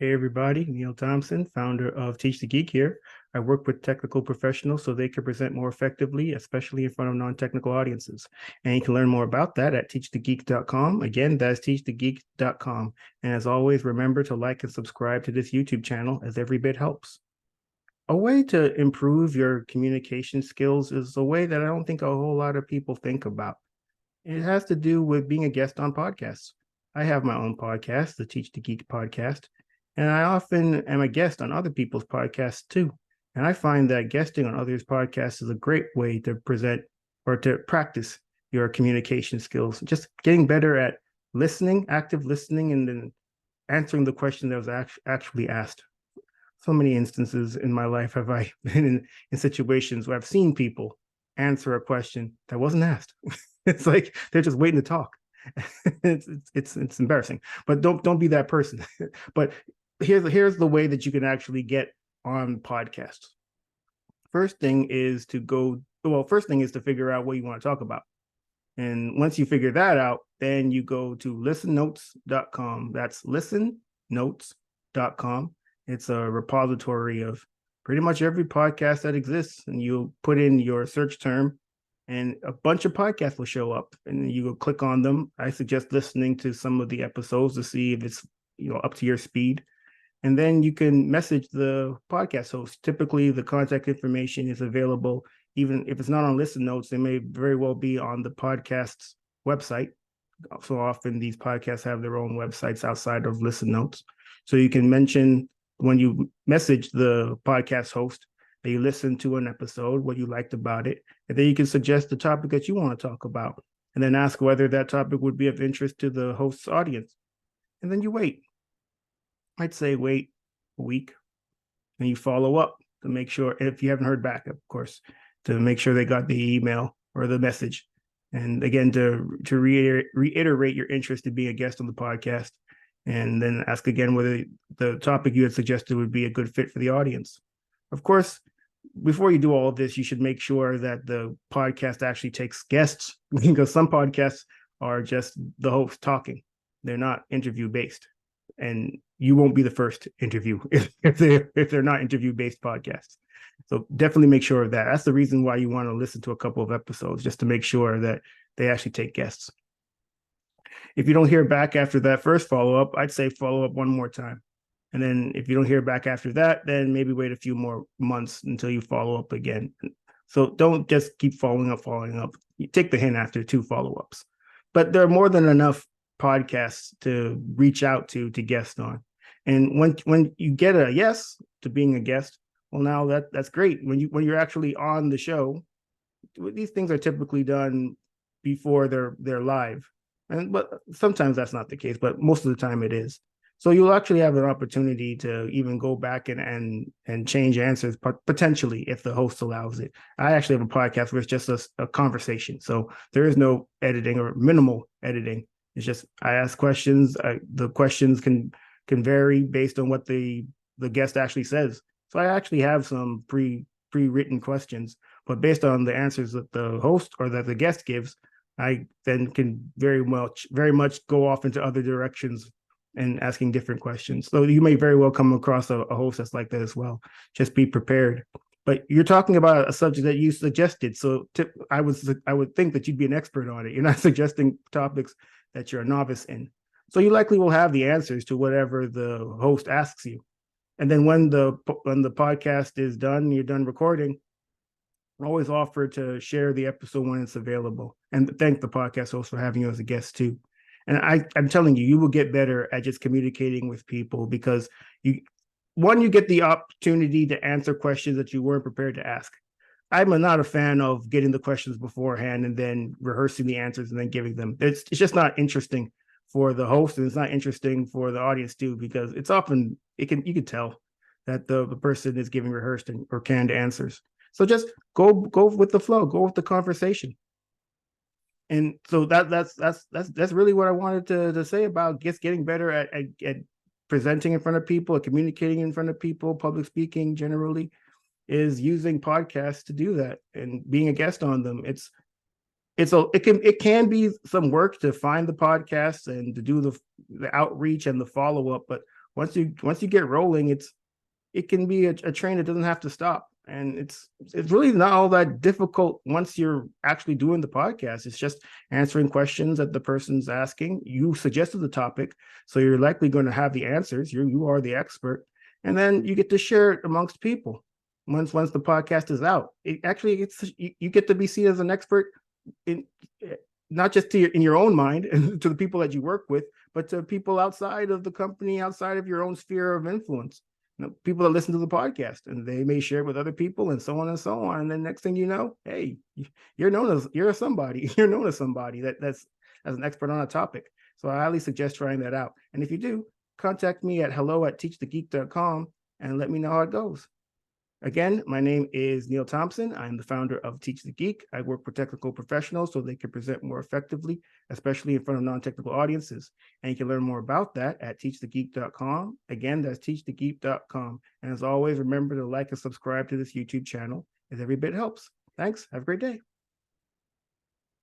Hey everybody, Neil Thompson, founder of Teach the Geek here. I work with technical professionals so they can present more effectively, especially in front of non-technical audiences. And you can learn more about that at teachthegeek.com. Again, that's teachthegeek.com. And as always, remember to like and subscribe to this YouTube channel as every bit helps. A way to improve your communication skills is a way that I don't think a whole lot of people think about. It has to do with being a guest on podcasts. I have my own podcast, the Teach the Geek podcast, and I often am a guest on other people's podcasts too. And I find that guesting on others' podcasts is a great way to present or to practice your communication skills, just getting better at listening, active listening, and then answering the question that was actually asked. So many instances in my life have I been in situations where I've seen people answer a question that wasn't asked. It's like they're just waiting to talk. It's embarrassing, but don't be that person. But here's the way that you can actually get on podcasts. First thing is to figure out what you want to talk about. And once you figure that out, then you go to listennotes.com. That's listennotes.com. It's a repository of pretty much every podcast that exists. And you put in your search term and a bunch of podcasts will show up and you go click on them. I suggest listening to some of the episodes to see if it's up to your speed. And then you can message the podcast host. Typically, the contact information is available. Even if it's not on Listen Notes, they may very well be on the podcast's website. So often these podcasts have their own websites outside of Listen Notes. So you can mention when you message the podcast host that you listened to an episode, what you liked about it, and then you can suggest the topic that you want to talk about, and then ask whether that topic would be of interest to the host's audience. And then you wait. I'd say wait a week, and you follow up to make sure, if you haven't heard back, of course, to make sure they got the email or the message. And again, to reiterate your interest in being a guest on the podcast, and then ask again whether the topic you had suggested would be a good fit for the audience. Of course, before you do all of this, you should make sure that the podcast actually takes guests, because some podcasts are just the host talking. They're not interview based. And you won't be the first interview if they're not interview based podcasts. So definitely make sure of that. That's the reason why you want to listen to a couple of episodes, just to make sure that they actually take guests. If you don't hear back after that first follow-up, I'd say follow up one more time. And then if you don't hear back after that, then maybe wait a few more months until you follow up again. So don't just keep following up. You take the hint after 2 follow-ups. But there are more than enough podcasts to reach out to guest on. And when you get a yes to being a guest, well, now that's great. When you're actually on the show, these things are typically done before they're live. But sometimes that's not the case, but most of the time it is. So you'll actually have an opportunity to even go back and change answers potentially if the host allows it. I actually have a podcast where it's just a conversation. So there is no editing or minimal editing. It's just I ask questions. The questions can vary based on what the guest actually says. So I actually have some pre-written questions, but based on the answers that the host or that the guest gives, I then can very much go off into other directions and asking different questions. So you may very well come across a host that's like that as well. Just be prepared. But you're talking about a subject that you suggested. So I would think that you'd be an expert on it. You're not suggesting topics that you're a novice in. So you likely will have the answers to whatever the host asks you. And then when the podcast is done, you're done recording, always offer to share the episode when it's available, and thank the podcast host for having you as a guest too. And I'm telling you, you will get better at just communicating with people because you get the opportunity to answer questions that you weren't prepared to ask. I'm not a fan of getting the questions beforehand and then rehearsing the answers and then giving them. It's just not interesting for the host, and it's not interesting for the audience too, because it's often you can tell that the person is giving rehearsed or canned answers. So just go with the flow, go with the conversation. And so that's really what I wanted to say about getting better at presenting in front of people, at communicating in front of people, public speaking generally, is using podcasts to do that and being a guest on them. It can be some work to find the podcasts and to do the outreach and the follow-up, but once you get rolling, it can be a train that doesn't have to stop. And it's really not all that difficult once you're actually doing the podcast. It's just answering questions that the person's asking. You suggested the topic, so you're likely going to have the answers. You are the expert, and then you get to share it amongst people. Once the podcast is out, you get to be seen as an expert in not just in your own mind and to the people that you work with, but to people outside of the company, outside of your own sphere of influence. People that listen to the podcast, and they may share with other people, and so on and so on. And then next thing you know, hey, you're known as somebody. You're known as somebody that's as an expert on a topic. So I highly suggest trying that out. And if you do, contact me at hello@teachthegeek.com and let me know how it goes. Again, my name is Neil Thompson. I'm the founder of Teach the Geek. I work with technical professionals so they can present more effectively, especially in front of non-technical audiences. And you can learn more about that at teachthegeek.com. Again, that's teachthegeek.com. And as always, remember to like and subscribe to this YouTube channel, as every bit helps. Thanks. Have a great day.